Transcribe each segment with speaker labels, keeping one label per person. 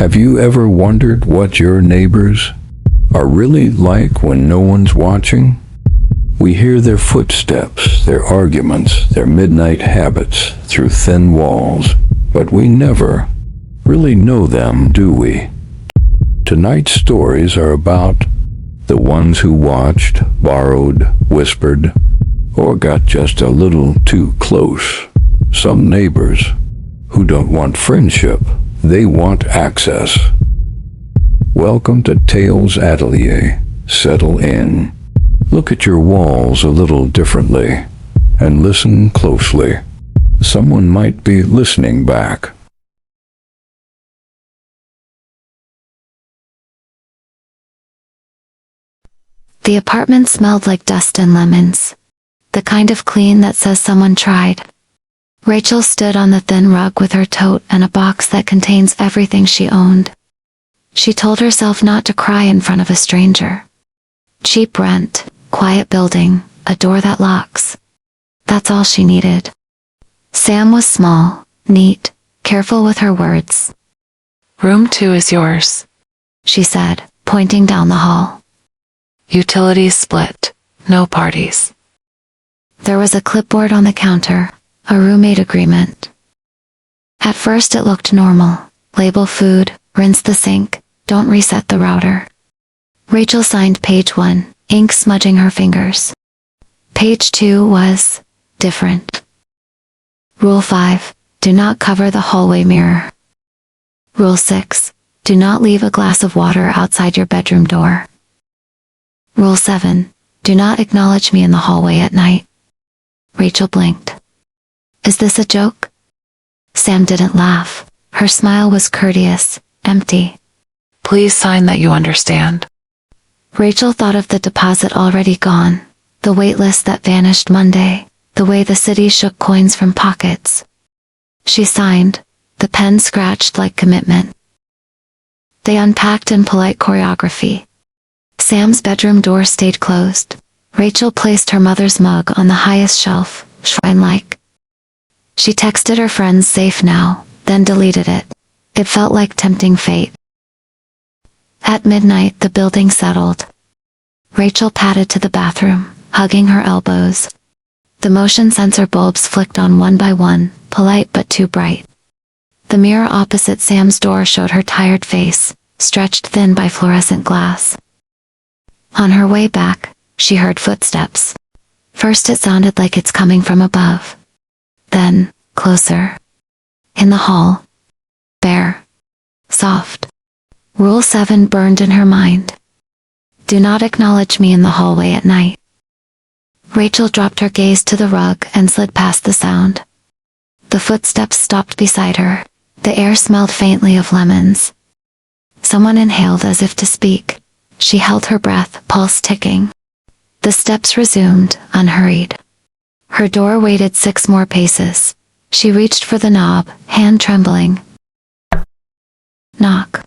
Speaker 1: Have you ever wondered what your neighbors are really like when no one's watching? We hear their footsteps, their arguments, their midnight habits through thin walls, but we never really know them, do we? Tonight's stories are about the ones who watched, borrowed, whispered, or got just a little too close. Some neighbors who don't want friendship, they want access. Welcome to Tales Atelier. Settle in. Look at your walls a little differently and listen closely. Someone might be listening back.
Speaker 2: The apartment smelled like dust and lemons. The kind of clean that says someone tried. Rachel stood on the thin rug with her tote and a box that contains everything she owned. She told herself not to cry in front of a stranger. Cheap rent, quiet building, a door that locks. That's all she needed. Sam was small, neat, careful with her words.
Speaker 3: "Room 2 is yours,"
Speaker 2: she said, pointing down the hall.
Speaker 3: "Utilities split. No parties."
Speaker 2: There was a clipboard on the counter, a roommate agreement. At first it looked normal. Label food, rinse the sink, don't reset the router. Rachel signed page 1, ink smudging her fingers. Page 2 was different. Rule 5, do not cover the hallway mirror. Rule 6, do not leave a glass of water outside your bedroom door. Rule 7, do not acknowledge me in the hallway at night. Rachel blinked. Is this a joke? Sam didn't laugh. Her smile was courteous, empty.
Speaker 3: "Please sign that you understand."
Speaker 2: Rachel thought of the deposit already gone, the wait list that vanished Monday, the way the city shook coins from pockets. She signed, the pen scratched like commitment. They unpacked in polite choreography. Sam's bedroom door stayed closed. Rachel placed her mother's mug on the highest shelf, shrine-like. She texted her friends safe now, then deleted it. It felt like tempting fate. At midnight the building settled. Rachel padded to the bathroom, hugging her elbows. The motion sensor bulbs flicked on one by one, polite but too bright. The mirror opposite Sam's door showed her tired face, stretched thin by fluorescent glass. On her way back, she heard footsteps. First it sounded like it's coming from above. Then, closer. In the hall. Bare. Soft. Rule 7 burned in her mind. Do not acknowledge me in the hallway at night. Rachel dropped her gaze to the rug and slid past the sound. The footsteps stopped beside her. The air smelled faintly of lemons. Someone inhaled as if to speak. She held her breath, pulse ticking. The steps resumed, unhurried. Her door waited 6 more paces. She reached for the knob, hand trembling. Knock.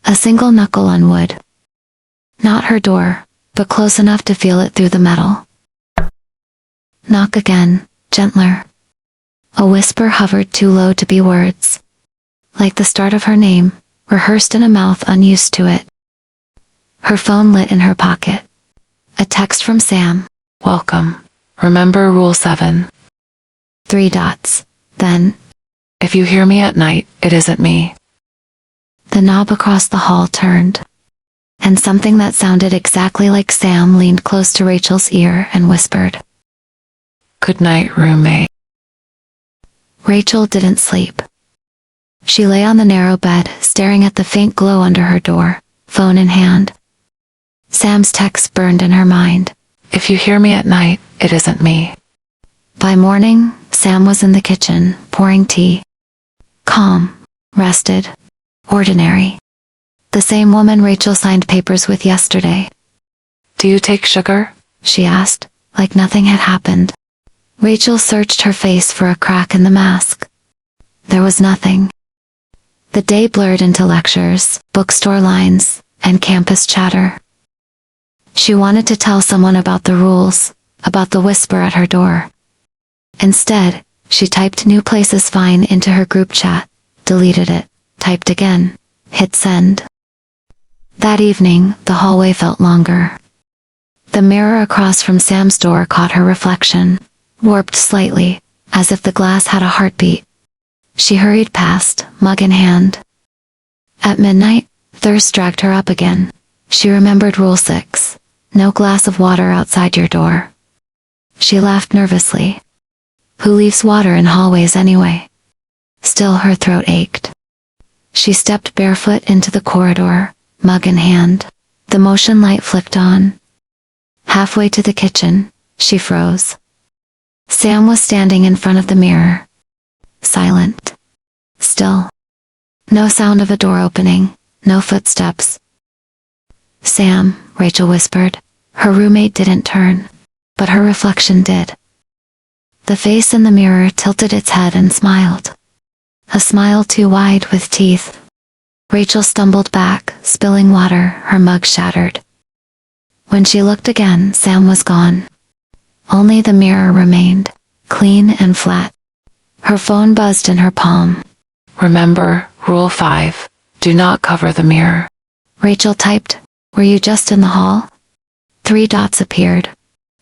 Speaker 2: A single knuckle on wood. Not her door, but close enough to feel it through the metal. Knock again, gentler. A whisper hovered too low to be words. Like the start of her name, rehearsed in a mouth unused to it. Her phone lit in her pocket. A text from Sam.
Speaker 3: "Welcome. Remember Rule 7.
Speaker 2: 3 dots. Then,
Speaker 3: If you hear me at night, it isn't me."
Speaker 2: the knob across the hall turned. And something that sounded exactly like Sam leaned close to Rachel's ear and whispered.
Speaker 3: "Good night, roommate."
Speaker 2: Rachel didn't sleep. She lay on the narrow bed, staring at the faint glow under her door, phone in hand. Sam's text burned in her mind.
Speaker 3: "If you hear me at night, it isn't me."
Speaker 2: By morning, Sam was in the kitchen, pouring tea. Calm, rested, ordinary. The same woman Rachel signed papers with yesterday.
Speaker 3: "Do you take sugar?"
Speaker 2: she asked, like nothing had happened. Rachel searched her face for a crack in the mask. There was nothing. The day blurred into lectures, bookstore lines, and campus chatter. She wanted to tell someone about the rules, about the whisper at her door. Instead, she typed "new places fine" into her group chat, deleted it, typed again, hit send. That evening, the hallway felt longer. The mirror across from Sam's door caught her reflection, warped slightly, as if the glass had a heartbeat. She hurried past, mug in hand. At midnight, thirst dragged her up again. She remembered Rule 6, no glass of water outside your door. She laughed nervously. Who leaves water in hallways anyway? Still her throat ached. She stepped barefoot into the corridor, mug in hand. The motion light flicked on. Halfway to the kitchen, she froze. Sam was standing in front of the mirror. Silent. Still. No sound of a door opening, no footsteps. Sam, Rachel whispered. Her roommate didn't turn, but her reflection did. The face in the mirror tilted its head and smiled. A smile too wide with teeth. Rachel stumbled back, spilling water, her mug shattered. When she looked again, Sam was gone. Only the mirror remained, clean and flat. Her phone buzzed in her palm.
Speaker 3: Remember, Rule 5, do not cover the mirror.
Speaker 2: Rachel typed, "Were you just in the hall?" 3 dots appeared.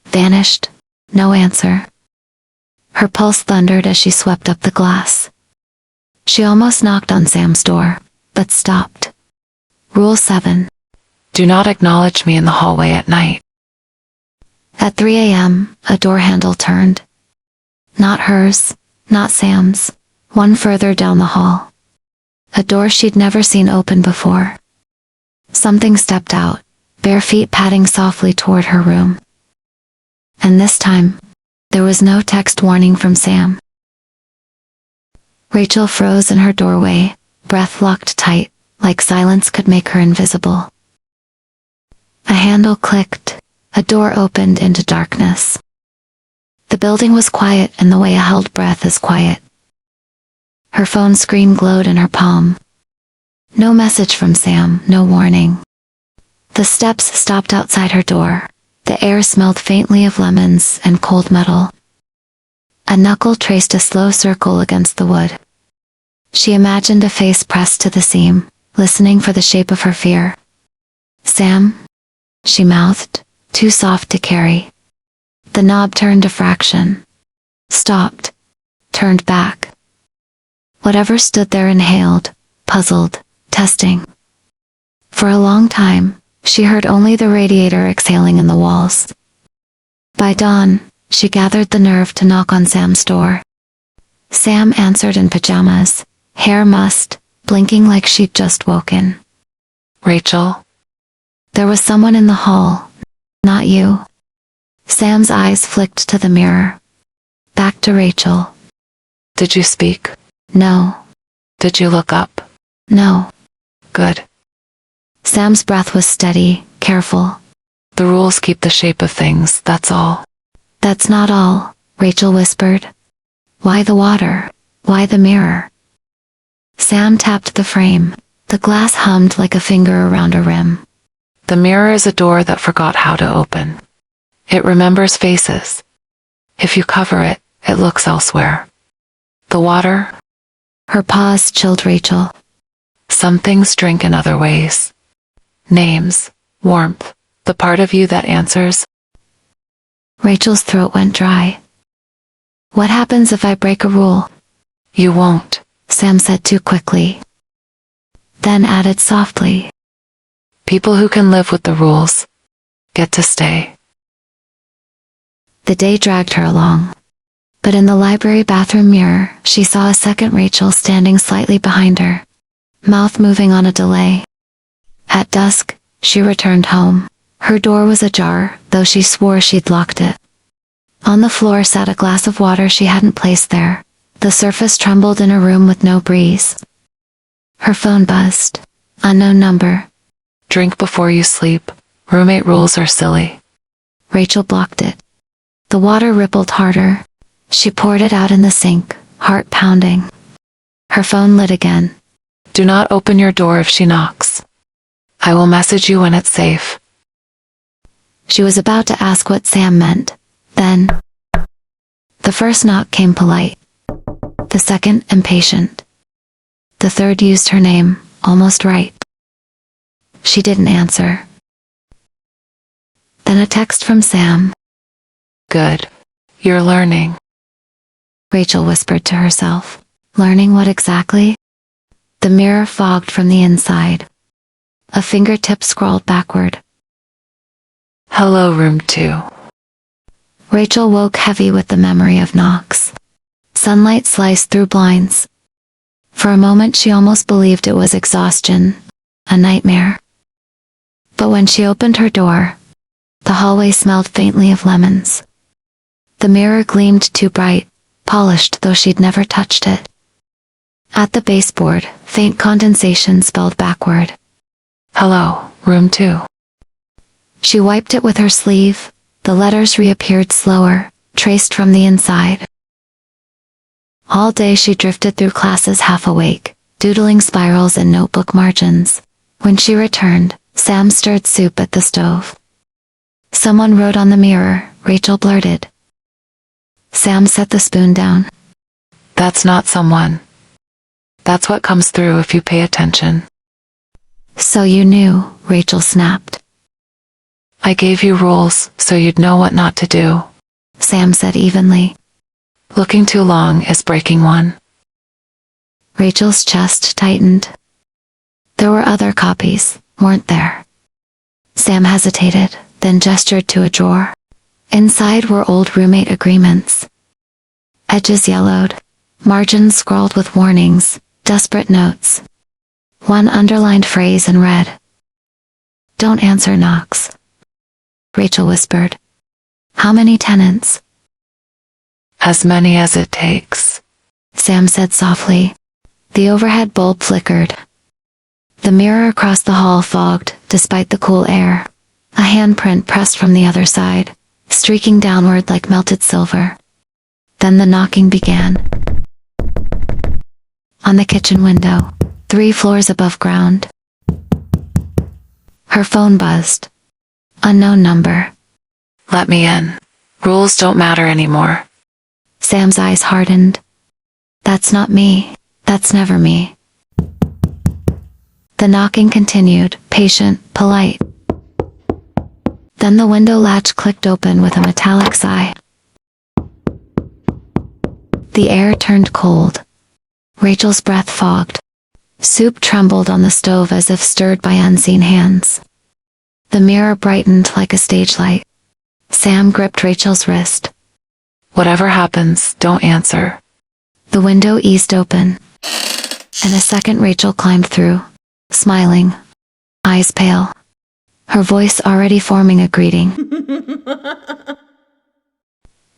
Speaker 2: Vanished. No answer. Her pulse thundered as she swept up the glass. She almost knocked on Sam's door, but stopped. Rule 7.
Speaker 3: Do not acknowledge me in the hallway at night.
Speaker 2: At 3 a.m., a door handle turned. Not hers, not Sam's, one further down the hall. A door she'd never seen open before. Something stepped out, bare feet padding softly toward her room. And this time, there was no text warning from Sam. Rachel froze in her doorway, breath locked tight, like silence could make her invisible. A handle clicked, a door opened into darkness. The building was quiet and the way a held breath is quiet. Her phone screen glowed in her palm. No message from Sam, no warning. The steps stopped outside her door. The air smelled faintly of lemons and cold metal. A knuckle traced a slow circle against the wood. She imagined a face pressed to the seam, listening for the shape of her fear. "Sam?" she mouthed, too soft to carry. The knob turned a fraction. Stopped. Turned back. Whatever stood there inhaled, puzzled, testing. For a long time, she heard only the radiator exhaling in the walls. By dawn, she gathered the nerve to knock on Sam's door. Sam answered in pajamas, hair mussed, blinking like she'd just woken.
Speaker 3: Rachel?
Speaker 2: There was someone in the hall. Not you. Sam's eyes flicked to the mirror. Back to Rachel.
Speaker 3: Did you speak?
Speaker 2: No.
Speaker 3: Did you look up?
Speaker 2: No.
Speaker 3: Good.
Speaker 2: Sam's breath was steady, careful.
Speaker 3: The rules keep the shape of things, that's all.
Speaker 2: That's not all, Rachel whispered. Why the water? Why the mirror? Sam tapped the frame. The glass hummed like a finger around a rim.
Speaker 3: The mirror is a door that forgot how to open. It remembers faces. If you cover it, it looks elsewhere. The water?
Speaker 2: Her pause chilled Rachel.
Speaker 3: Some things drink in other ways. Names, warmth, the part of you that answers.
Speaker 2: Rachel's throat went dry. What happens if I break a rule?
Speaker 3: You won't,
Speaker 2: Sam said too quickly. Then added softly.
Speaker 3: People who can live with the rules get to stay.
Speaker 2: The day dragged her along. But in the library bathroom mirror, she saw a second Rachel standing slightly behind her, mouth moving on a delay. At dusk, she returned home. Her door was ajar, though she swore she'd locked it. On the floor sat a glass of water she hadn't placed there. The surface trembled in a room with no breeze. Her phone buzzed. Unknown number.
Speaker 3: Drink before you sleep. Roommate rules are silly.
Speaker 2: Rachel blocked it. The water rippled harder. She poured it out in the sink, heart pounding. Her phone lit again.
Speaker 3: Do not open your door if she knocks. I will message you when it's safe.
Speaker 2: She was about to ask what Sam meant. Then, the first knock came polite. The second, impatient. The third used her name, almost right. She didn't answer. Then a text from Sam.
Speaker 3: Good. You're learning.
Speaker 2: Rachel whispered to herself. Learning what exactly? The mirror fogged from the inside. A fingertip scrawled backward.
Speaker 3: Hello, room 2.
Speaker 2: Rachel woke heavy with the memory of knocks. Sunlight sliced through blinds. For a moment she almost believed it was exhaustion, a nightmare. But when she opened her door, the hallway smelled faintly of lemons. The mirror gleamed too bright, polished though she'd never touched it. At the baseboard, faint condensation spelled backward.
Speaker 3: Hello, room 2.
Speaker 2: She wiped it with her sleeve. The letters reappeared slower, traced from the inside. All day she drifted through classes half awake, doodling spirals in notebook margins. When she returned, Sam stirred soup at the stove. Someone wrote on the mirror, Rachel blurted. Sam set the spoon down.
Speaker 3: That's not someone. That's what comes through if you pay attention.
Speaker 2: So you knew, Rachel snapped.
Speaker 3: I gave you rules so you'd know what not to do.
Speaker 2: Sam said evenly.
Speaker 3: Looking too long is breaking one.
Speaker 2: Rachel's chest tightened. There were other copies, weren't there? Sam hesitated, then gestured to a drawer. Inside were old roommate agreements. Edges yellowed, margins scrawled with warnings, desperate notes. One underlined phrase in red. Don't answer knocks. Rachel whispered. How many tenants?
Speaker 3: As many as it takes.
Speaker 2: Sam said softly. The overhead bulb flickered. The mirror across the hall fogged, despite the cool air. A handprint pressed from the other side, streaking downward like melted silver. Then the knocking began. On the kitchen window, 3 floors above ground. Her phone buzzed. Unknown number.
Speaker 3: Let me in. Rules don't matter anymore.
Speaker 2: Sam's eyes hardened. That's not me. That's never me. The knocking continued, patient, polite. Then the window latch clicked open with a metallic sigh. The air turned cold. Rachel's breath fogged. Soup trembled on the stove as if stirred by unseen hands. The mirror brightened like a stage light. Sam gripped Rachel's wrist.
Speaker 3: Whatever happens, don't answer.
Speaker 2: The window eased open. In a second Rachel climbed through, smiling, eyes pale. Her voice already forming a greeting.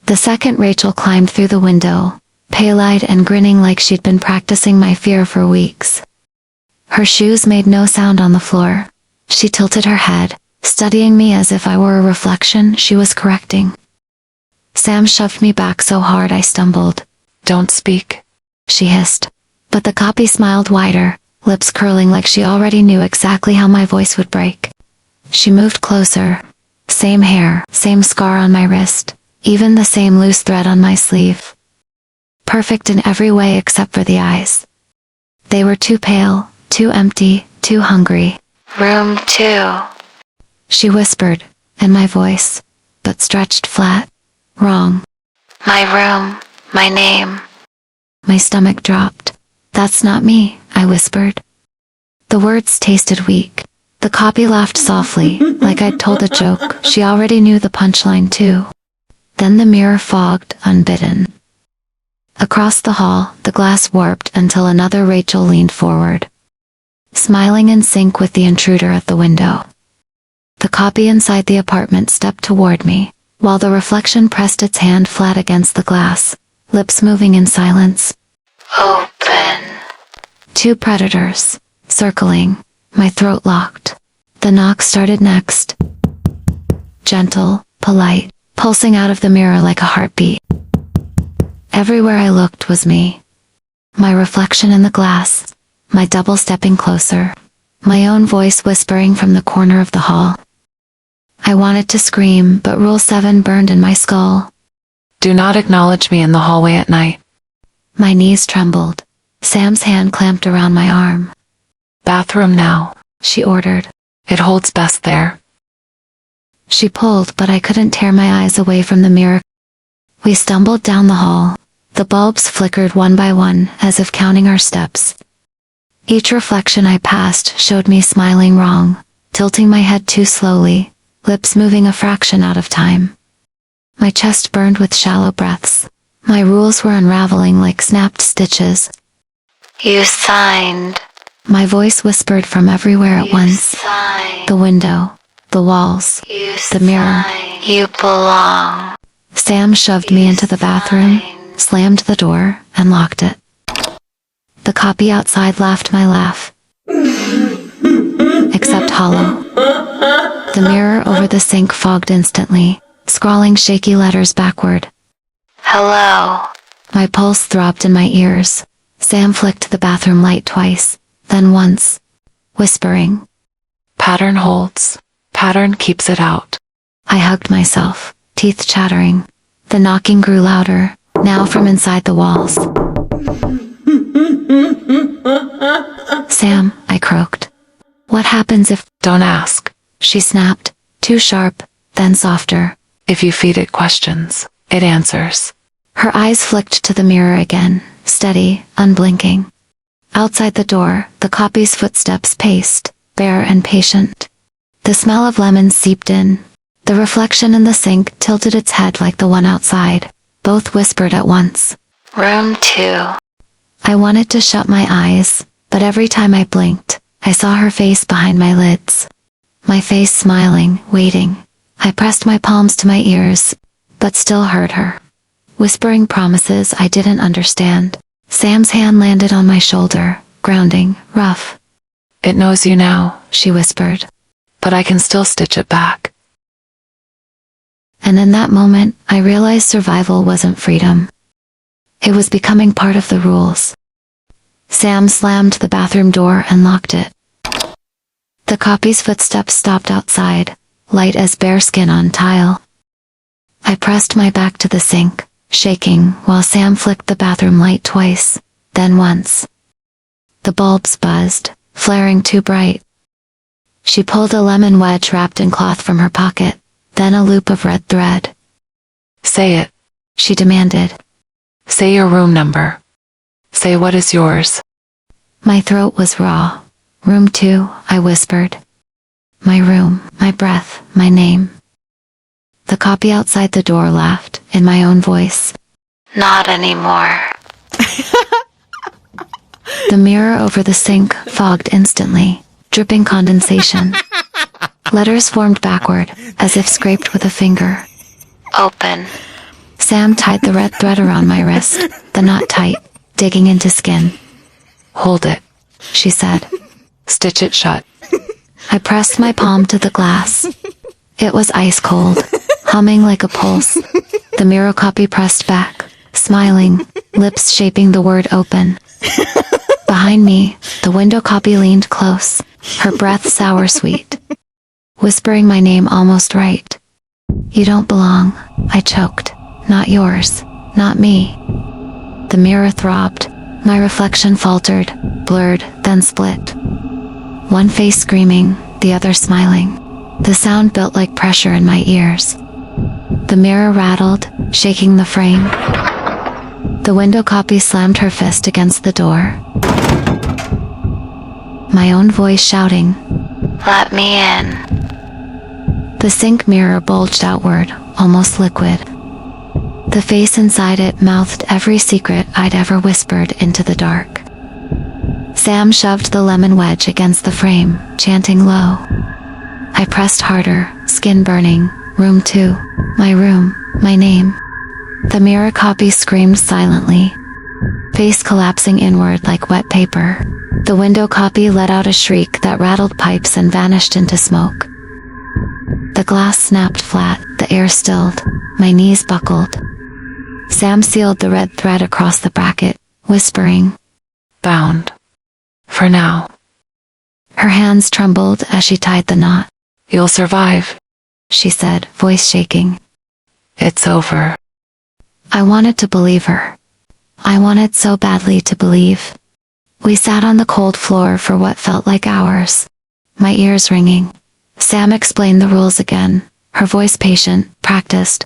Speaker 2: The second Rachel climbed through the window, pale-eyed and grinning like she'd been practicing my fear for weeks. Her shoes made no sound on the floor. She tilted her head, studying me as if I were a reflection she was correcting. Sam shoved me back so hard I stumbled.
Speaker 3: Don't speak,
Speaker 2: she hissed. But the copy smiled wider, lips curling like she already knew exactly how my voice would break. She moved closer. Same hair, same scar on my wrist, even the same loose thread on my sleeve. Perfect in every way except for the eyes. They were too pale, too empty, too hungry. Room 2. She whispered, in my voice, but stretched flat. Wrong. My room, my name. My stomach dropped. That's not me, I whispered. The words tasted weak. The copy laughed softly, like I'd told a joke. She already knew the punchline too. Then the mirror fogged, unbidden. Across the hall, the glass warped until another Rachel leaned forward, smiling in sync with the intruder at the window. The copy inside the apartment stepped toward me, while the reflection pressed its hand flat against the glass, lips moving in silence. Open. 2 predators, circling, my throat locked. The knock started next. Gentle, polite, pulsing out of the mirror like a heartbeat. Everywhere I looked was me. My reflection in the glass, my double stepping closer, my own voice whispering from the corner of the hall. I wanted to scream, but Rule 7 burned in my skull.
Speaker 3: Do not acknowledge me in the hallway at night.
Speaker 2: My knees trembled. Sam's hand clamped around my arm.
Speaker 3: Bathroom now,
Speaker 2: she ordered.
Speaker 3: it holds best there.
Speaker 2: She pulled, but I couldn't tear my eyes away from the mirror. We stumbled down the hall. The bulbs flickered one by one, as if counting our steps. Each reflection I passed showed me smiling wrong, tilting my head too slowly, lips moving a fraction out of time. My chest burned with shallow breaths. My rules were unraveling like snapped stitches.
Speaker 4: You signed.
Speaker 2: My voice whispered from everywhere at once.
Speaker 4: Signed.
Speaker 2: The window, the walls, the mirror.
Speaker 4: You belong.
Speaker 2: Sam shoved me into the bathroom, slammed the door, and locked it. The copy outside laughed my laugh. Except hollow. The mirror over the sink fogged instantly, scrawling shaky letters backward.
Speaker 4: Hello.
Speaker 2: My pulse throbbed in my ears. Sam flicked the bathroom light twice, then once, whispering.
Speaker 3: Pattern holds. Pattern keeps it out.
Speaker 2: I hugged myself, teeth chattering. The knocking grew louder, now from inside the walls. Sam, I croaked. What happens if...
Speaker 3: Don't ask.
Speaker 2: She snapped, too sharp, then softer.
Speaker 3: If you feed it questions, it answers.
Speaker 2: Her eyes flicked to the mirror again, steady, unblinking. Outside the door, the copy's footsteps paced, bare and patient. The smell of lemons seeped in. The reflection in the sink tilted its head like the one outside. Both whispered at once.
Speaker 4: Room 2.
Speaker 2: I wanted to shut my eyes, but every time I blinked, I saw her face behind my lids. My face smiling, waiting. I pressed my palms to my ears, but still heard her. Whispering promises I didn't understand. Sam's hand landed on my shoulder, grounding, rough.
Speaker 3: It knows you now,
Speaker 2: She whispered.
Speaker 3: but I can still stitch it back.
Speaker 2: And in that moment, I realized survival wasn't freedom. It was becoming part of the rules. Sam slammed the bathroom door and locked it. The copy's footsteps stopped outside, light as bare skin on tile. I pressed my back to the sink, shaking, while Sam flicked the bathroom light twice, then once. The bulbs buzzed, flaring too bright. She pulled a lemon wedge wrapped in cloth from her pocket, then a loop of red thread.
Speaker 3: Say it.
Speaker 2: She demanded.
Speaker 3: Say your room number. Say what is yours.
Speaker 2: My throat was raw. Room 2, I whispered. My room, my breath, my name. The copy outside the door laughed, in my own voice.
Speaker 4: Not anymore.
Speaker 2: The mirror over the sink fogged instantly, dripping condensation. Letters formed backward, as if scraped with a finger.
Speaker 4: Open.
Speaker 2: Sam tied the red thread around my wrist, the knot tight, digging into skin.
Speaker 3: Hold it.
Speaker 2: She said.
Speaker 3: Stitch it shut.
Speaker 2: I pressed my palm to the glass. It was ice cold, humming like a pulse. The mirror copy pressed back, smiling, lips shaping the word open. Behind me, the window copy leaned close, her breath sour sweet, whispering my name almost right. You don't belong, I choked. Not yours, not me. The mirror throbbed. My reflection faltered, blurred, then split. One face screaming, the other smiling. The sound built like pressure in my ears. The mirror rattled, shaking the frame. The window copy slammed her fist against the door. My own voice shouting.
Speaker 4: Let me in.
Speaker 2: The sink mirror bulged outward, almost liquid. The face inside it mouthed every secret I'd ever whispered into the dark. Sam shoved the lemon wedge against the frame, chanting low. I pressed harder, skin burning. Room 2, my room, my name. The mirror copy screamed silently, face collapsing inward like wet paper. The window copy let out a shriek that rattled pipes and vanished into smoke. The glass snapped flat, the air stilled, my knees buckled. Sam sealed the red thread across the bracket, whispering.
Speaker 3: Bound. For now.
Speaker 2: Her hands trembled as she tied the knot.
Speaker 3: You'll survive.
Speaker 2: She said, voice shaking.
Speaker 3: It's over.
Speaker 2: I wanted to believe her. I wanted so badly to believe. We sat on the cold floor for what felt like hours, my ears ringing. Sam explained the rules again, her voice patient, practiced.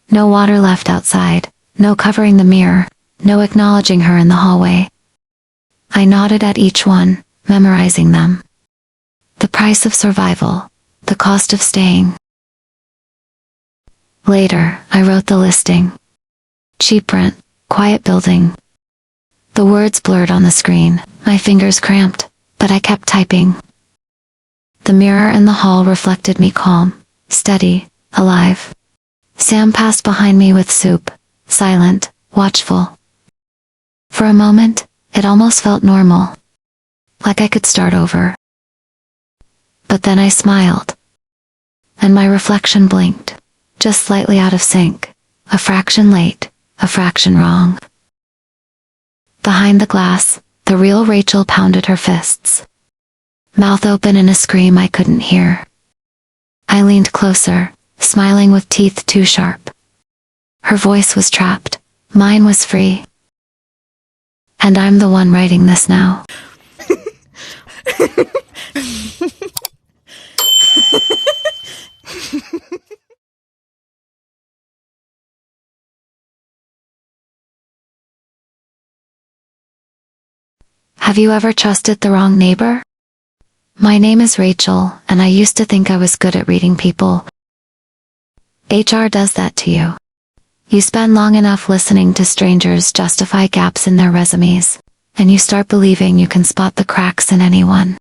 Speaker 2: No water left outside, no covering the mirror, no acknowledging her in the hallway. I nodded at each one, memorizing them. The price of survival, the cost of staying. Later, I wrote the listing. Cheap rent, quiet building. The words blurred on the screen, my fingers cramped, but I kept typing. The mirror in the hall reflected me calm, steady, alive. Sam passed behind me with soup, silent, watchful. For a moment, it almost felt normal, like I could start over. But then I smiled, and my reflection blinked, just slightly out of sync, a fraction late, a fraction wrong. Behind the glass, the real Rachel pounded her fists, mouth open in a scream I couldn't hear. I leaned closer, smiling with teeth too sharp. Her voice was trapped, mine was free. And I'm the one writing this now. Have you ever trusted the wrong neighbor? My name is Rachel, and I used to think I was good at reading people. HR does that to you. You spend long enough listening to strangers justify gaps in their resumes, and you start believing you can spot the cracks in anyone.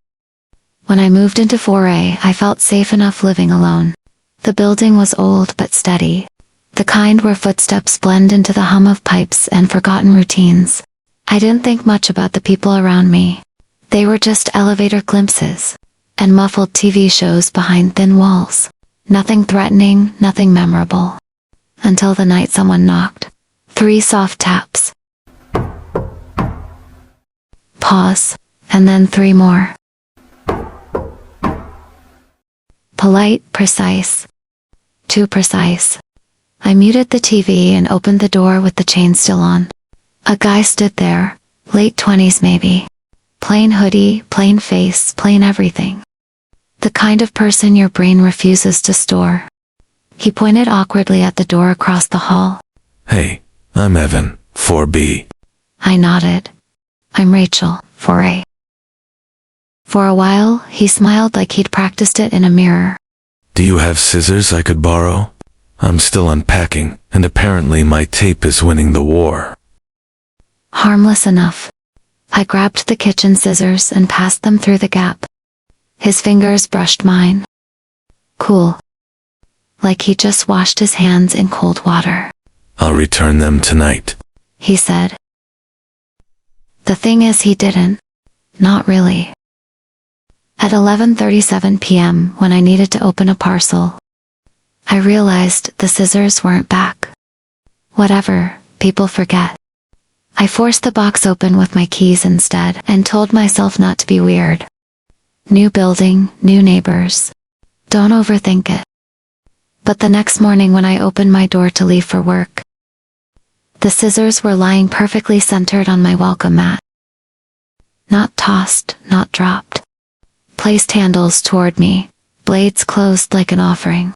Speaker 2: When I moved into 4A, I felt safe enough living alone. The building was old but steady, the kind where footsteps blend into the hum of pipes and forgotten routines. I didn't think much about the people around me. They were just elevator glimpses, and muffled TV shows behind thin walls. Nothing threatening, nothing memorable. Until the night someone knocked. 3 soft taps. Pause, and then 3 more. Polite, precise. Too precise. I muted the TV and opened the door with the chain still on. A guy stood there, late 20s maybe. Plain hoodie, plain face, plain everything. The kind of person your brain refuses to store. He pointed awkwardly at the door across the hall.
Speaker 5: Hey, I'm Evan, 4B.
Speaker 2: I nodded. I'm Rachel, 4A. For a while, he smiled like he'd practiced it in a mirror.
Speaker 5: Do you have scissors I could borrow? I'm still unpacking, and apparently my tape is winning the war.
Speaker 2: Harmless enough. I grabbed the kitchen scissors and passed them through the gap. His fingers brushed mine. Cool. Like he just washed his hands in cold water.
Speaker 5: I'll return them tonight,
Speaker 2: he said. The thing is, he didn't. Not really. At 11:37 p.m., when I needed to open a parcel, I realized the scissors weren't back. Whatever, people forget. I forced the box open with my keys instead and told myself not to be weird. New building, new neighbors. Don't overthink it. But the next morning when I opened my door to leave for work, the scissors were lying perfectly centered on my welcome mat. Not tossed, not dropped. Placed handles toward me, blades closed like an offering.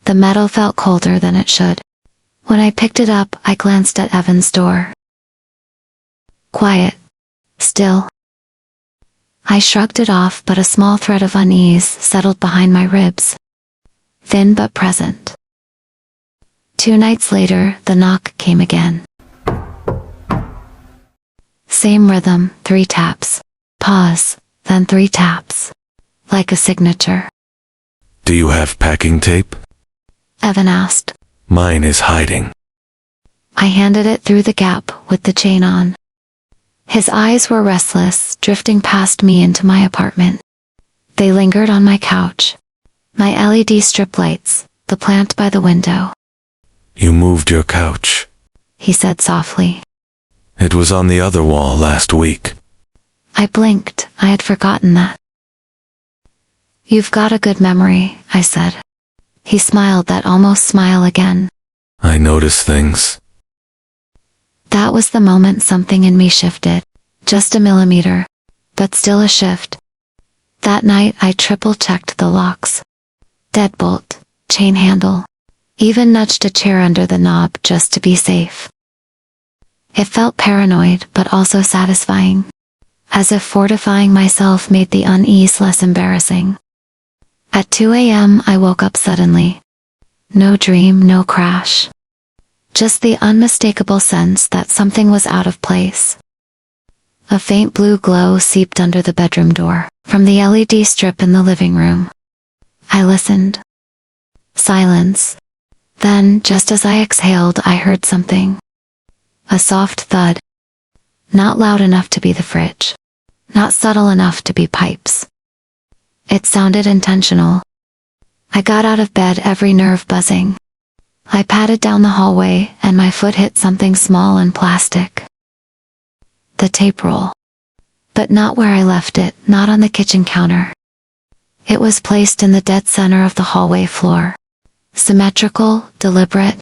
Speaker 2: The metal felt colder than it should. When I picked it up, I glanced at Evan's door. Quiet. Still. I shrugged it off, but a small thread of unease settled behind my ribs. Thin but present. 2 nights later, the knock came again. Same rhythm, 3 taps. Pause, then 3 taps. Like a signature.
Speaker 5: Do you have packing tape?
Speaker 2: Evan asked.
Speaker 5: Mine is hiding.
Speaker 2: I handed it through the gap with the chain on. His eyes were restless, drifting past me into my apartment. They lingered on my couch. My LED strip lights, the plant by the window.
Speaker 5: You moved your couch,
Speaker 2: he said softly.
Speaker 5: It was on the other wall last week.
Speaker 2: I blinked. I had forgotten that. You've got a good memory, I said. He smiled that almost smile again.
Speaker 5: I notice things.
Speaker 2: That was the moment something in me shifted. Just a millimeter, but still a shift. That night I triple-checked the locks. Deadbolt, chain handle. Even nudged a chair under the knob just to be safe. It felt paranoid but also satisfying. As if fortifying myself made the unease less embarrassing. At 2 a.m. I woke up suddenly. No dream, no crash. Just the unmistakable sense that something was out of place. A faint blue glow seeped under the bedroom door, from the LED strip in the living room. I listened. Silence. Then, just as I exhaled, I heard something. A soft thud. Not loud enough to be the fridge. Not subtle enough to be pipes. It sounded intentional. I got out of bed, every nerve buzzing. I padded down the hallway, and my foot hit something small and plastic. The tape roll. But not where I left it, not on the kitchen counter. It was placed in the dead center of the hallway floor. Symmetrical, deliberate.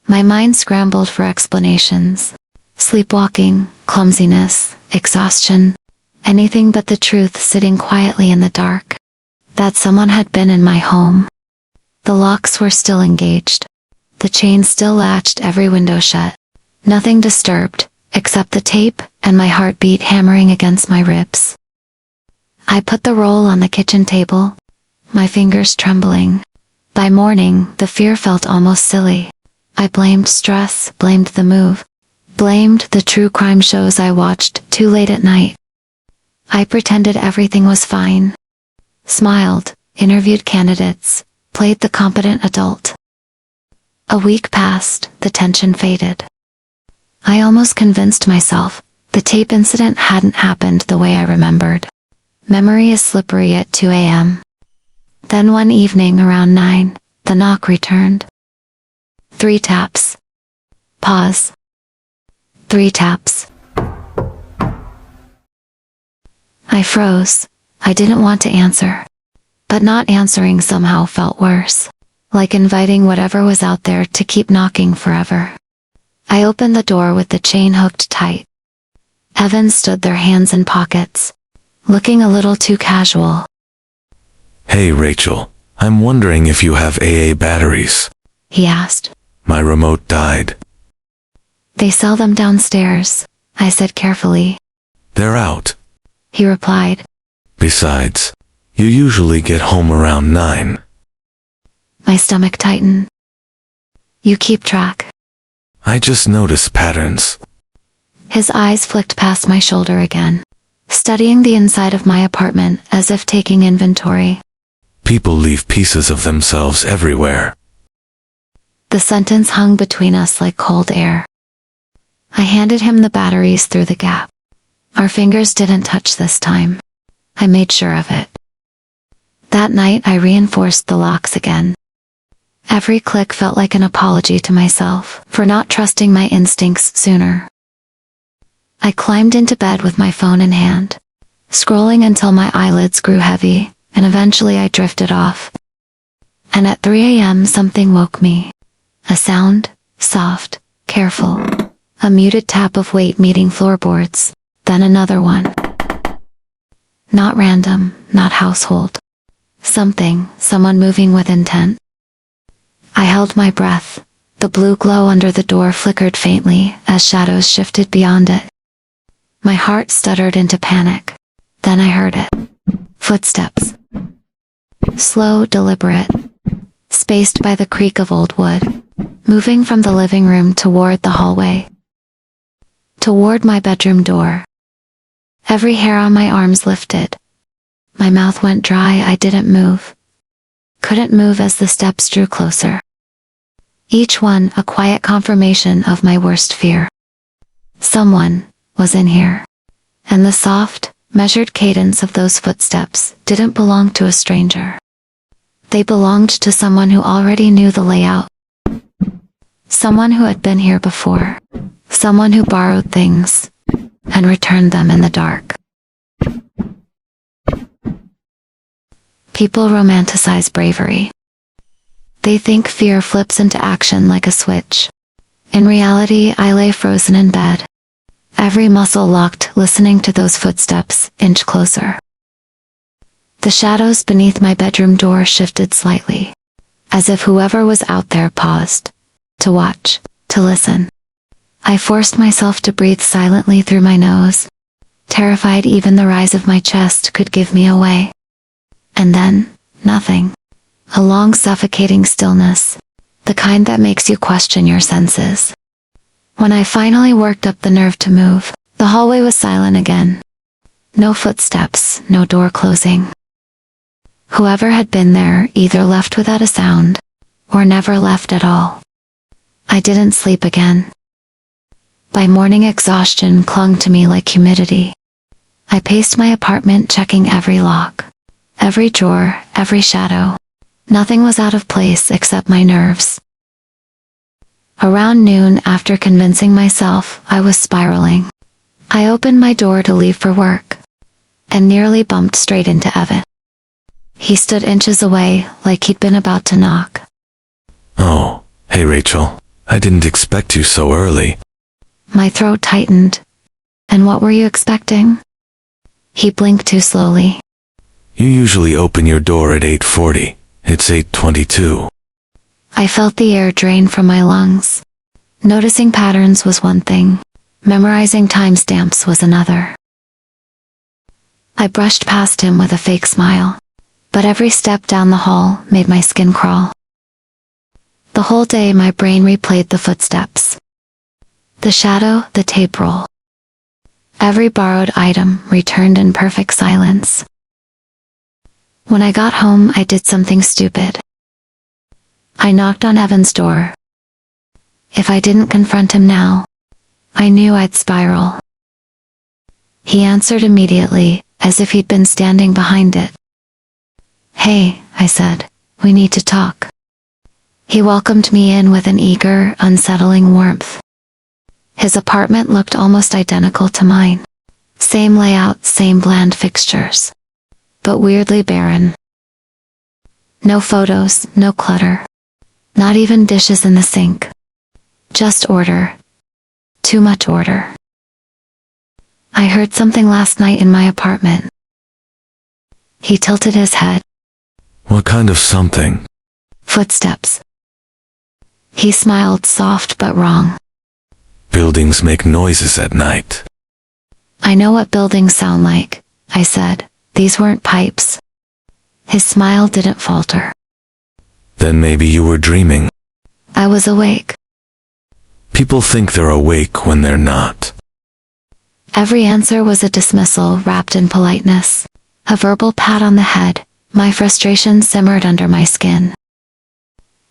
Speaker 2: My mind scrambled for explanations. Sleepwalking, clumsiness, exhaustion. Anything but the truth sitting quietly in the dark. That someone had been in my home. The locks were still engaged. The chain still latched, every window shut. Nothing disturbed, except the tape and my heartbeat hammering against my ribs. I put the roll on the kitchen table, my fingers trembling. By morning, the fear felt almost silly. I blamed stress, blamed the move. Blamed the true crime shows I watched too late at night. I pretended everything was fine. Smiled, interviewed candidates, played the competent adult. A week passed, the tension faded. I almost convinced myself the tape incident hadn't happened the way I remembered. Memory is slippery at 2 a.m. Then one evening around 9, the knock returned. 3 taps. Pause. 3 taps. I froze. I didn't want to answer. But not answering somehow felt worse. Like inviting whatever was out there to keep knocking forever. I opened the door with the chain hooked tight. Evan stood there, hands in pockets, looking a little too casual.
Speaker 5: Hey Rachel, I'm wondering if you have AA batteries.
Speaker 2: He asked.
Speaker 5: My remote died.
Speaker 2: They sell them downstairs, I said carefully.
Speaker 5: They're out.
Speaker 2: He replied.
Speaker 5: Besides, you usually get home around 9.
Speaker 2: My stomach tightened. You keep track.
Speaker 5: I just notice patterns.
Speaker 2: His eyes flicked past my shoulder again, studying the inside of my apartment as if taking inventory.
Speaker 5: People leave pieces of themselves everywhere.
Speaker 2: The sentence hung between us like cold air. I handed him the batteries through the gap. Our fingers didn't touch this time. I made sure of it. That night I reinforced the locks again. Every click felt like an apology to myself for not trusting my instincts sooner. I climbed into bed with my phone in hand, scrolling until my eyelids grew heavy, and eventually I drifted off. And at 3 a.m. something woke me. A sound, soft, careful. A muted tap of weight meeting floorboards, then another one. Not random, not household. Someone moving with intent. I held my breath. The blue glow under the door flickered faintly as shadows shifted beyond it. My heart stuttered into panic. Then I heard it. Footsteps. Slow, deliberate. Spaced by the creak of old wood. Moving from the living room toward the hallway. Toward my bedroom door. Every hair on my arms lifted. My mouth went dry. I didn't move. Couldn't move as the steps drew closer. Each one a quiet confirmation of my worst fear. Someone was in here. And the soft, measured cadence of those footsteps didn't belong to a stranger. They belonged to someone who already knew the layout. Someone who had been here before. Someone who borrowed things and returned them in the dark. People romanticize bravery. They think fear flips into action like a switch. In reality, I lay frozen in bed. every muscle locked, listening to those footsteps inch closer. The shadows beneath my bedroom door shifted slightly, as if whoever was out there paused, to watch, to listen. I forced myself to breathe silently through my nose, terrified even the rise of my chest could give me away. And then, nothing. A long suffocating stillness, the kind that makes you question your senses. When I finally worked up the nerve to move, the hallway was silent again. No footsteps, no door closing. Whoever had been there either left without a sound, or never left at all. I didn't sleep again. By morning, exhaustion clung to me like humidity. I paced my apartment, checking every lock, every drawer, every shadow. Nothing was out of place except my nerves. Around noon, after convincing myself I was spiraling, I opened my door to leave for work, and nearly bumped straight into Evan. He stood inches away, like he'd been about to knock.
Speaker 5: Oh, hey Rachel. I didn't expect you so early.
Speaker 2: My throat tightened. And what were you expecting? He blinked too slowly.
Speaker 5: You usually open your door at 8:40. It's 8:22.
Speaker 2: I felt the air drain from my lungs. Noticing patterns was one thing. Memorizing timestamps was another. I brushed past him with a fake smile, but every step down the hall made my skin crawl. The whole day my brain replayed the footsteps. The shadow, the tape roll. Every borrowed item returned in perfect silence. When I got home, I did something stupid. I knocked on Evan's door. If I didn't confront him now, I knew I'd spiral. He answered immediately, as if he'd been standing behind it. "Hey," I said, "we need to talk." He welcomed me in with an eager, unsettling warmth. His apartment looked almost identical to mine. Same layout, same bland fixtures, but weirdly barren. No photos, no clutter. Not even dishes in the sink. Just order. Too much order. "I heard something last night in my apartment." He tilted his head.
Speaker 5: What kind of something?
Speaker 2: "Footsteps." He smiled, soft but wrong.
Speaker 5: Buildings make noises at night.
Speaker 2: "I know what buildings sound like," I said. "These weren't pipes." His smile didn't falter.
Speaker 5: Then maybe you were dreaming.
Speaker 2: I was awake.
Speaker 5: People think they're awake when they're not.
Speaker 2: Every answer was a dismissal wrapped in politeness. A verbal pat on the head. My frustration simmered under my skin.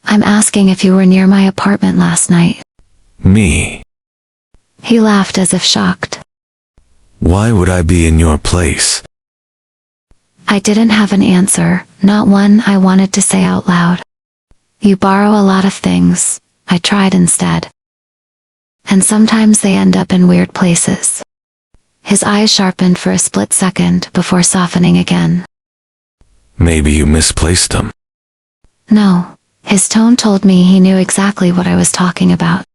Speaker 2: "I'm asking if you were near my apartment last night."
Speaker 5: Me?
Speaker 2: He laughed as if shocked.
Speaker 5: Why would I be in your place?
Speaker 2: I didn't have an answer, not one I wanted to say out loud. "You borrow a lot of things," I tried instead. "And sometimes they end up in weird places." His eyes sharpened for a split second before softening again.
Speaker 5: Maybe you misplaced them.
Speaker 2: No. His tone told me he knew exactly what I was talking about.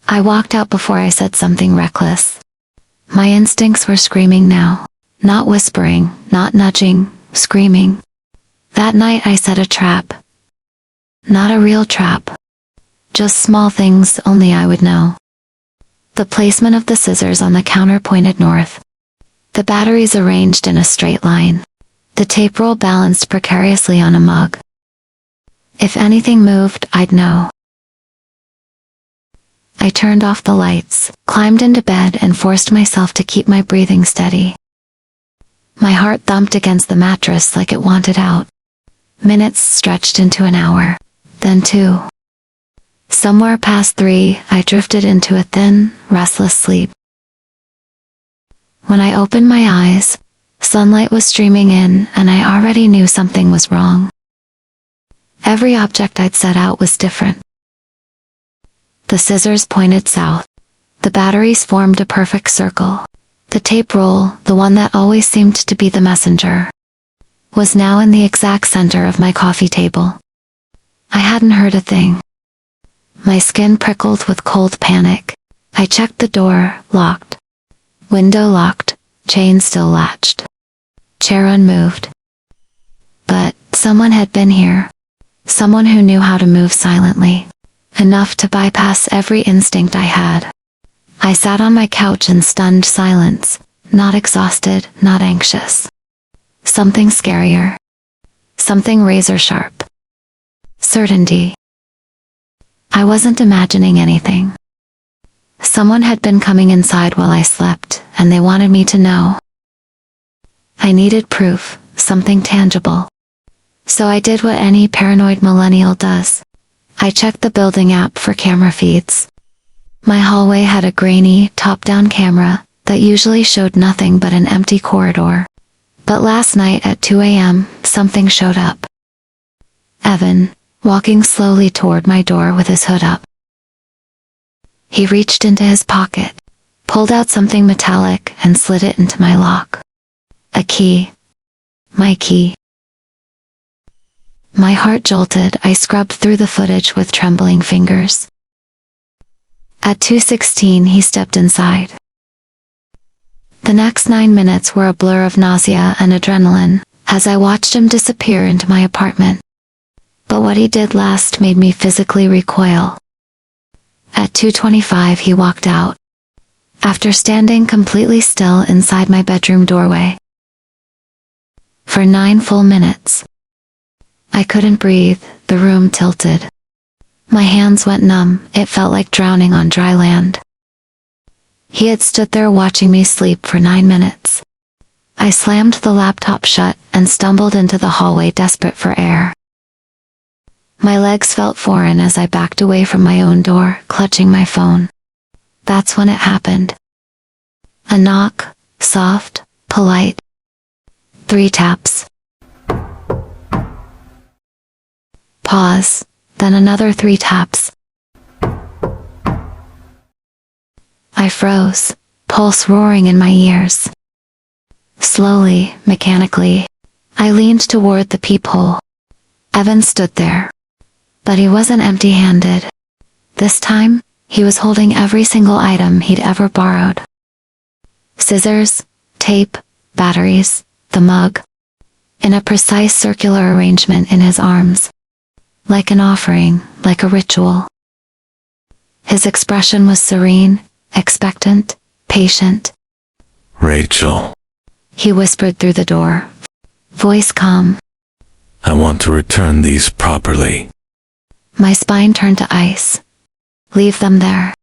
Speaker 2: I walked out before I said something reckless. My instincts were screaming now. Not whispering, not nudging, screaming. That night I set a trap. Not a real trap. Just small things only I would know. The placement of the scissors on the counter pointed north. The batteries arranged in a straight line. The tape roll balanced precariously on a mug. If anything moved, I'd know. I turned off the lights, climbed into bed, and forced myself to keep my breathing steady. My heart thumped against the mattress like it wanted out. Minutes stretched into an hour, then 2. Somewhere past 3, I drifted into a thin, restless sleep. When I opened my eyes, sunlight was streaming in, and I already knew something was wrong. Every object I'd set out was different. The scissors pointed south. The batteries formed a perfect circle. The tape roll, the one that always seemed to be the messenger, was now in the exact center of my coffee table. I hadn't heard a thing. My skin prickled with cold panic. I checked the door, locked. Window locked, chain still latched. Chair unmoved. But someone had been here. Someone who knew how to move silently. Enough to bypass every instinct I had. I sat on my couch in stunned silence, not exhausted, not anxious. Something scarier. Something razor sharp. Certainty. I wasn't imagining anything. Someone had been coming inside while I slept, and they wanted me to know. I needed proof, something tangible. So I did what any paranoid millennial does. I checked the building app for camera feeds. My hallway had a grainy, top-down camera that usually showed nothing but an empty corridor. But last night at 2 a.m., something showed up. Evan, walking slowly toward my door with his hood up. He reached into his pocket, pulled out something metallic and slid it into my lock. A key. My key. My heart jolted. I scrubbed through the footage with trembling fingers. At 2:16 he stepped inside. The next 9 minutes were a blur of nausea and adrenaline, as I watched him disappear into my apartment. But what he did last made me physically recoil. At 2:25 he walked out, after standing completely still inside my bedroom doorway. For 9 full minutes. I couldn't breathe, the room tilted. My hands went numb, it felt like drowning on dry land. He had stood there watching me sleep for 9 minutes. I slammed the laptop shut and stumbled into the hallway, desperate for air. My legs felt foreign as I backed away from my own door, clutching my phone. That's when it happened. A knock, soft, polite. 3 taps. Pause, then another 3 taps. I froze, pulse roaring in my ears. Slowly, mechanically, I leaned toward the peephole. Evan stood there. But he wasn't empty-handed. This time, he was holding every single item he'd ever borrowed. Scissors, tape, batteries, the mug. In a precise circular arrangement in his arms. Like an offering, like a ritual. His expression was serene, expectant, patient.
Speaker 5: Rachel,
Speaker 2: He whispered through the door, voice calm.
Speaker 5: I want to return these properly.
Speaker 2: My spine turned to ice. Leave them there.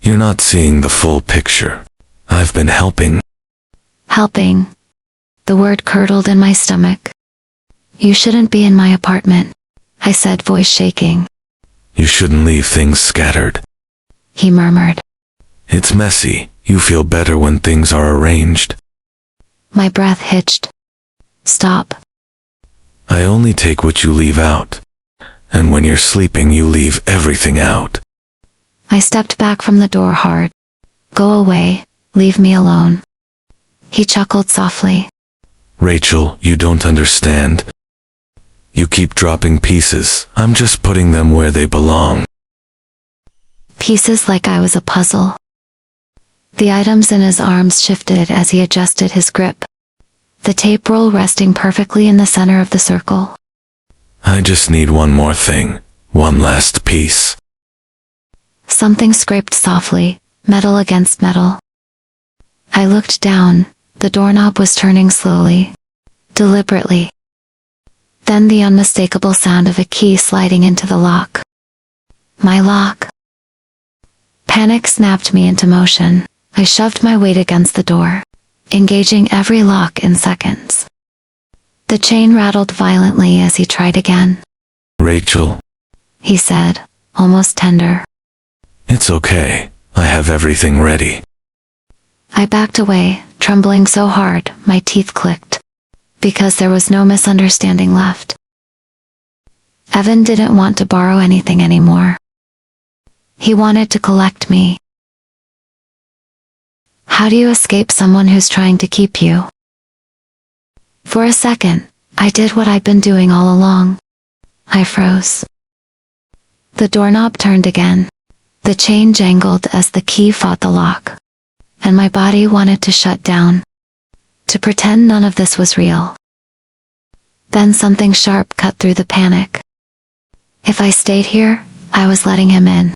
Speaker 5: You're not seeing the full picture. I've been helping.
Speaker 2: Helping. The word curdled in my stomach. You shouldn't be in my apartment, I said, voice shaking.
Speaker 5: You shouldn't leave things scattered.
Speaker 2: He murmured.
Speaker 5: It's messy. You feel better when things are arranged.
Speaker 2: My breath hitched. Stop.
Speaker 5: I only take what you leave out. And when you're sleeping, you leave everything out.
Speaker 2: I stepped back from the door hard. Go away, leave me alone. He chuckled softly.
Speaker 5: Rachel, you don't understand. You keep dropping pieces. I'm just putting them where they belong.
Speaker 2: Pieces like I was a puzzle. The items in his arms shifted as he adjusted his grip. The tape roll resting perfectly in the center of the circle.
Speaker 5: I just need one more thing. One last piece.
Speaker 2: Something scraped softly, metal against metal. I looked down. The doorknob was turning slowly. Deliberately. Then the unmistakable sound of a key sliding into the lock. My lock. Panic snapped me into motion. I shoved my weight against the door, engaging every lock in seconds. The chain rattled violently as he tried again.
Speaker 5: Rachel,
Speaker 2: he said, almost tender.
Speaker 5: It's okay. I have everything ready.
Speaker 2: I backed away, trembling so hard, my teeth clicked. Because there was no misunderstanding left. Evan didn't want to borrow anything anymore. He wanted to collect me. How do you escape someone who's trying to keep you? For a second, I did what I'd been doing all along. I froze. The doorknob turned again. The chain jangled as the key fought the lock. and my body wanted to shut down, to pretend none of this was real. Then something sharp cut through the panic. If I stayed here, I was letting him in.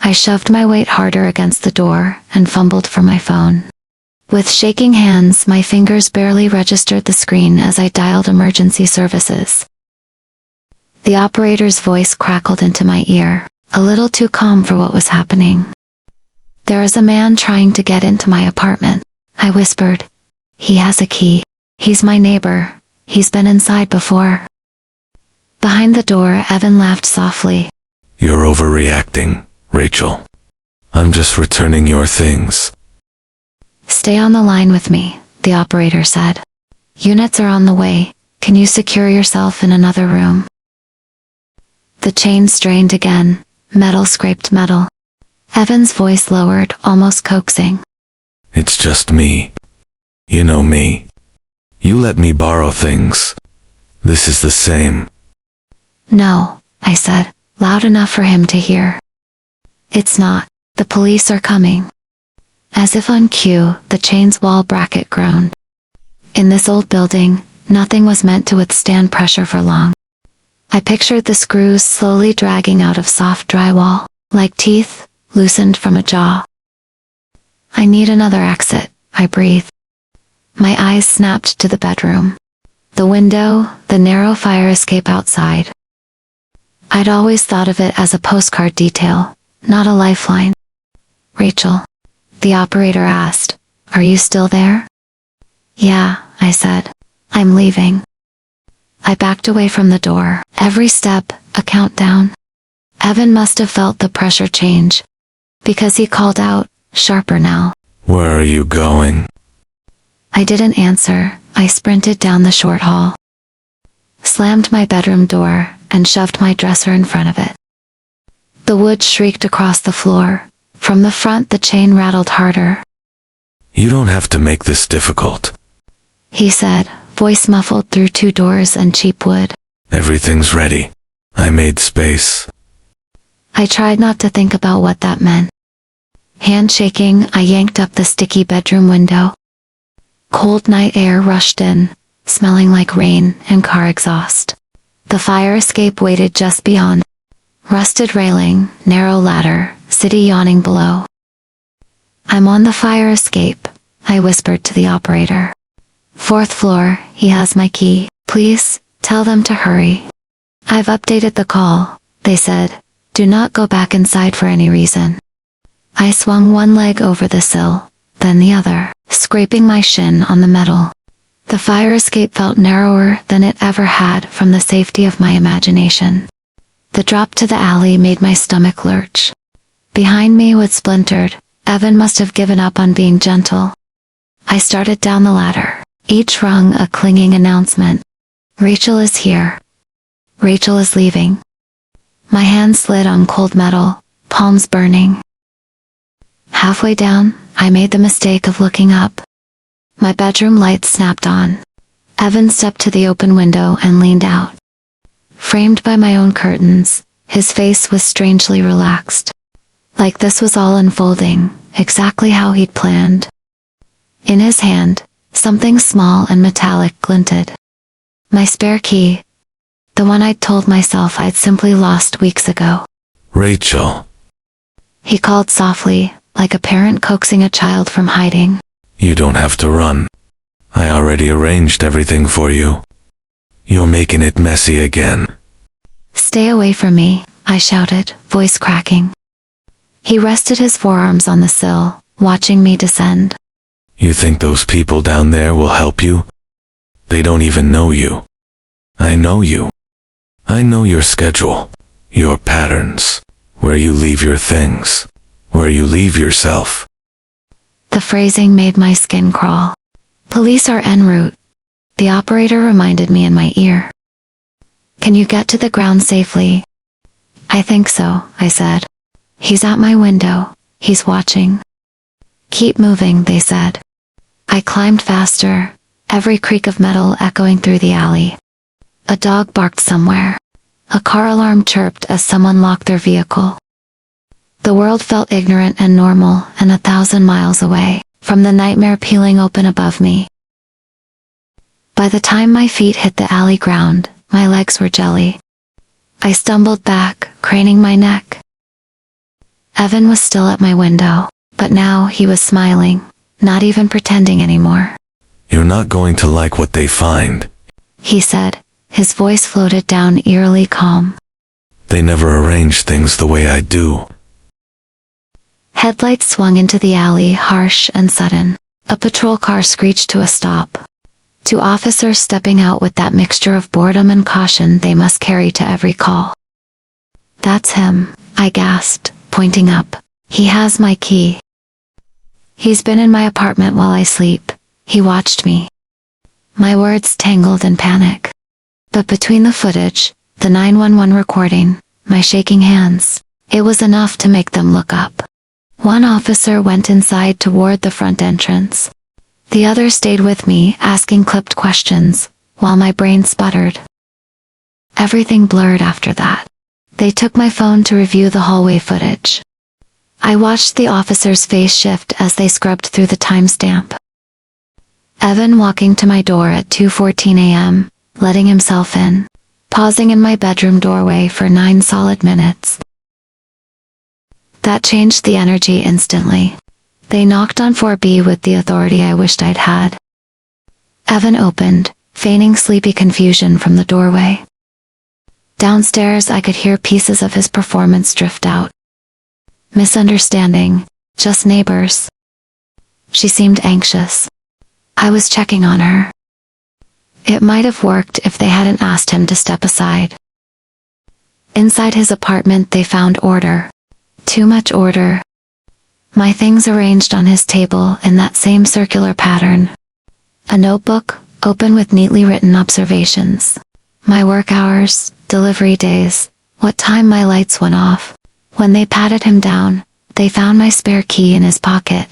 Speaker 2: I shoved my weight harder against the door and fumbled for my phone. With shaking hands, my fingers barely registered the screen as I dialed emergency services. The operator's voice crackled into my ear, a little too calm for what was happening. "There is a man trying to get into my apartment," I whispered. "He has a key. He's my neighbor. He's been inside before." Behind the door, Evan laughed softly.
Speaker 5: You're overreacting, Rachel. I'm just returning your things.
Speaker 2: "Stay on the line with me," the operator said. "Units are on the way. Can you secure yourself in another room?" The chain strained again. Metal scraped metal. Evan's voice lowered, almost coaxing.
Speaker 5: It's just me. You know me. You let me borrow things. This is the same.
Speaker 2: "No," I said, loud enough for him to hear. "It's not. The police are coming." As if on cue, the chain's wall bracket groaned. In this old building, nothing was meant to withstand pressure for long. I pictured the screws slowly dragging out of soft drywall, like teeth loosened from a jaw. "I need another exit," I breathed. My eyes snapped to the bedroom. The window, the narrow fire escape outside. I'd always thought of it as a postcard detail, not a lifeline. "Rachel," the operator asked, "are you still there?" "Yeah," I said. "I'm leaving." I backed away from the door, every step a countdown. Evan must have felt the pressure change, because he called out, sharper now.
Speaker 5: Where are you going?
Speaker 2: I didn't answer. I sprinted down the short hall, slammed my bedroom door, and shoved my dresser in front of it. The wood shrieked across the floor. From the front, the chain rattled harder.
Speaker 5: You don't have to make this difficult,
Speaker 2: he said, voice muffled through two doors and cheap wood.
Speaker 5: Everything's ready. I made space.
Speaker 2: I tried not to think about what that meant. Hand shaking, I yanked up the sticky bedroom window. Cold night air rushed in, smelling like rain and car exhaust. The fire escape waited just beyond. Rusted railing, narrow ladder, city yawning below. "I'm on the fire escape," I whispered to the operator. "Fourth floor, he has my key. Please, tell them to hurry." "I've updated the call," they said. "Do not go back inside for any reason." I swung one leg over the sill, then the other, scraping my shin on the metal. The fire escape felt narrower than it ever had from the safety of my imagination. The drop to the alley made my stomach lurch. Behind me, wood splintered. Evan must have given up on being gentle. I started down the ladder, each rung a clinging announcement. Rachel is here. Rachel is leaving. My hand slid on cold metal, palms burning. Halfway down, I made the mistake of looking up. My bedroom light snapped on. Evan stepped to the open window and leaned out. Framed by my own curtains, his face was strangely relaxed. Like this was all unfolding, exactly how he'd planned. In his hand, something small and metallic glinted. My spare key. The one I'd told myself I'd simply lost weeks ago.
Speaker 5: Rachel.
Speaker 2: He called softly, like a parent coaxing a child from hiding.
Speaker 5: You don't have to run. I already arranged everything for you. You're making it messy again.
Speaker 2: "Stay away from me," I shouted, voice cracking. He rested his forearms on the sill, watching me descend.
Speaker 5: You think those people down there will help you? They don't even know you. I know you. I know your schedule, your patterns, where you leave your things, where you leave yourself.
Speaker 2: The phrasing made my skin crawl. "Police are en route," the operator reminded me in my ear. "Can you get to the ground safely?" "I think so," I said. "He's at my window. He's watching." "Keep moving," they said. I climbed faster, every creak of metal echoing through the alley. A dog barked somewhere. A car alarm chirped as someone locked their vehicle. The world felt ignorant and normal and 1,000 miles away from the nightmare peeling open above me. By the time my feet hit the alley ground, my legs were jelly. I stumbled back, craning my neck. Evan was still at my window, but now he was smiling, not even pretending anymore.
Speaker 5: You're not going to like what they find.
Speaker 2: He said, his voice floated down eerily calm.
Speaker 5: They never arrange things the way I do.
Speaker 2: Headlights swung into the alley, harsh and sudden. A patrol car screeched to a stop. Two officers stepping out with that mixture of boredom and caution they must carry to every call. That's him, I gasped, pointing up. He has my key. He's been in my apartment while I sleep. He watched me. My words tangled in panic. But between the footage, the 911 recording, my shaking hands, it was enough to make them look up. One officer went inside toward the front entrance. The other stayed with me, asking clipped questions, while my brain sputtered. Everything blurred after that. They took my phone to review the hallway footage. I watched the officer's face shift as they scrubbed through the timestamp. Evan walking to my door at 2:14 a.m., letting himself in, pausing in my bedroom doorway for 9 solid minutes. That changed the energy instantly. They knocked on 4B with the authority I wished I'd had. Evan opened, feigning sleepy confusion from the doorway. Downstairs I could hear pieces of his performance drift out. Misunderstanding, just neighbors. She seemed anxious. I was checking on her. It might have worked if they hadn't asked him to step aside. Inside his apartment they found order. Too much order. My things arranged on his table in that same circular pattern. A notebook, open with neatly written observations. My work hours, delivery days, what time my lights went off. When they patted him down, they found my spare key in his pocket.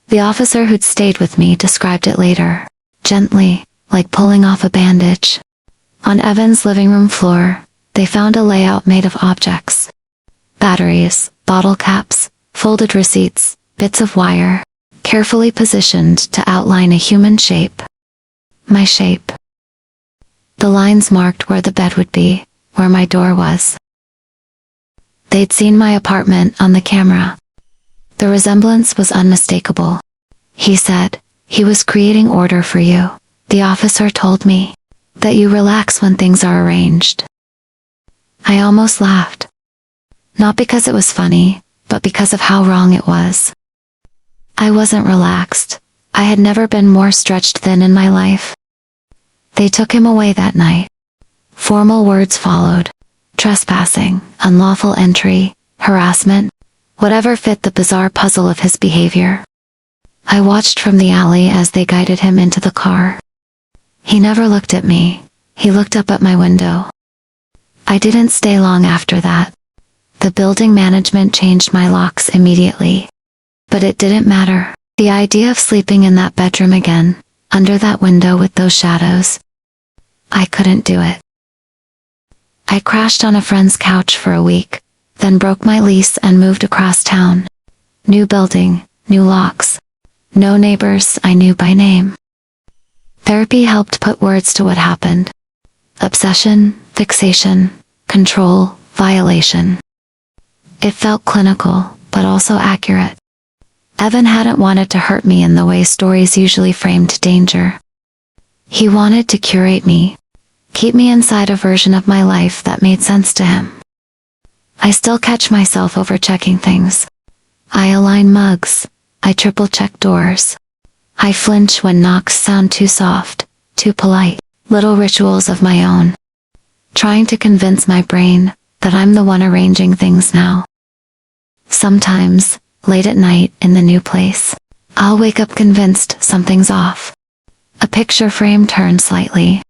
Speaker 2: The officer who'd stayed with me described it later, gently, like pulling off a bandage. On Evan's living room floor, they found a layout made of objects. Batteries, bottle caps, folded receipts, bits of wire, carefully positioned to outline a human shape. My shape. The lines marked where the bed would be, where my door was. They'd seen my apartment on the camera. The resemblance was unmistakable. He said, he was creating order for you. The officer told me that you relax when things are arranged. I almost laughed. Not because it was funny, but because of how wrong it was. I wasn't relaxed. I had never been more stretched thin in my life. They took him away that night. Formal words followed. Trespassing, unlawful entry, harassment, whatever fit the bizarre puzzle of his behavior. I watched from the alley as they guided him into the car. He never looked at me. He looked up at my window. I didn't stay long after that. The building management changed my locks immediately. But it didn't matter. The idea of sleeping in that bedroom again, under that window with those shadows, I couldn't do it. I crashed on a friend's couch for a week, then broke my lease and moved across town. New building, new locks. No neighbors I knew by name. Therapy helped put words to what happened. Obsession, fixation, control, violation. It felt clinical, but also accurate. Evan hadn't wanted to hurt me in the way stories usually framed danger. He wanted to curate me, keep me inside a version of my life that made sense to him. I still catch myself overchecking things. I align mugs. I triple-check doors. I flinch when knocks sound too soft, too polite. Little rituals of my own. Trying to convince my brain that I'm the one arranging things now. Sometimes, late at night in the new place, I'll wake up convinced something's off. A picture frame turned slightly.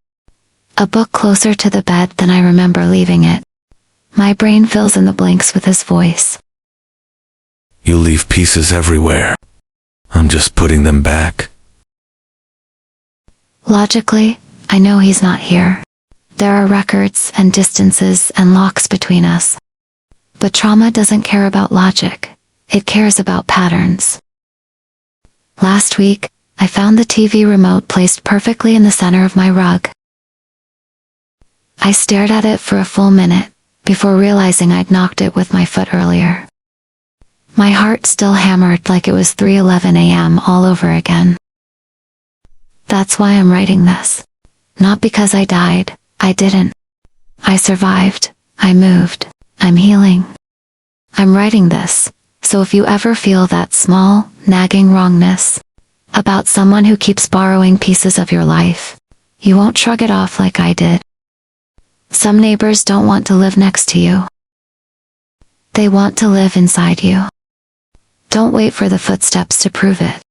Speaker 2: A book closer to the bed than I remember leaving it. My brain fills in the blanks with his voice.
Speaker 5: You leave pieces everywhere. I'm just putting them back.
Speaker 2: Logically, I know he's not here. There are records and distances and locks between us. But trauma doesn't care about logic. It cares about patterns. Last week, I found the TV remote placed perfectly in the center of my rug. I stared at it for a full minute, before realizing I'd knocked it with my foot earlier. My heart still hammered like it was 3:11 a.m. all over again. That's why I'm writing this. Not because I died, I didn't. I survived, I moved, I'm healing. I'm writing this, so if you ever feel that small, nagging wrongness about someone who keeps borrowing pieces of your life, you won't shrug it off like I did. Some neighbors don't want to live next to you. They want to live inside you. Don't wait for the footsteps to prove it.